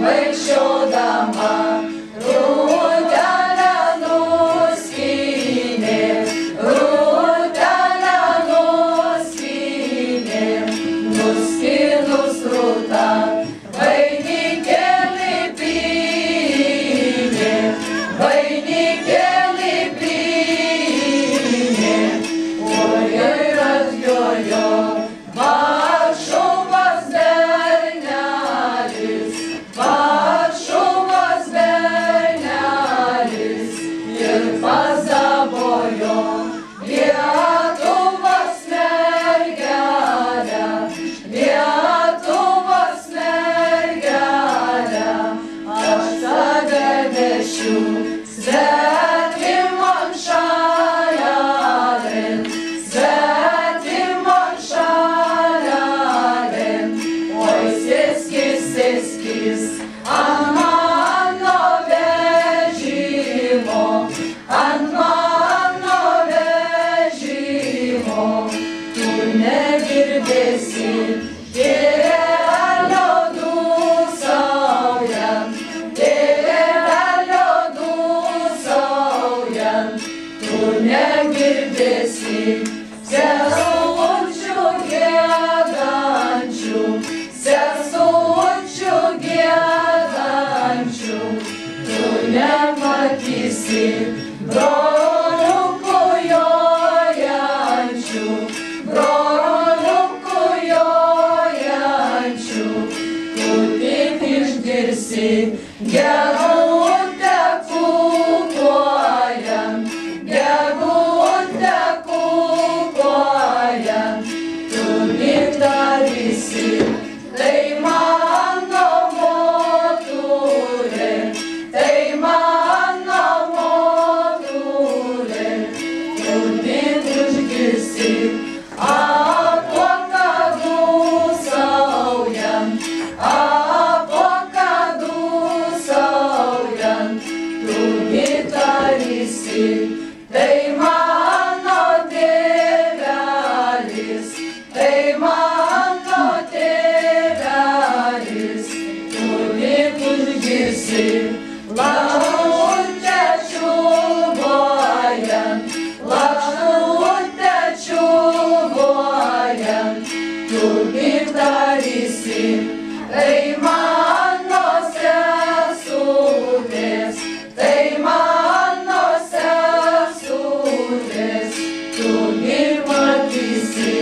vaikščiodama rūtelę nuskynė, rūtelę nuskynė, nuskynus rūtą vainikėlį pynė, vainikėlį pynė, ojai atjojo Varšuvos bernelis, Varšuvos bernelis ir pazabojo Lietuvos mergelę, Lietuvos mergelę. Aš tave vešiu svetimon šalelin, svetimon šalelin, oi sėskis, sėskis ant mano vežimo, ant mano vežimo, tu negirdėsi tėvelio dūsaujant, tėvelio dūsaujant, tu negirdėsi sesučių giedančių, sesučių giedančių, tu nematysi broliukų jojančių, broliukų jojančių, tu tik išgirsi gegutę kūkuojant, gegutę kūkuojant, tu lyg darysi, tai mano motulė, tai mano motulė, tu tik išgirsi apuoką dūsaujant, apuoką dūsaujant, tu gitarysi, tai mano tėvelis, tai mano tėvelis, tu tik užgirsi lakštutę čiūbuojant, lakštutę čiūbuojant, tu gitarysi, tai mano sesutės, tai mano sesutės, tu gi matysi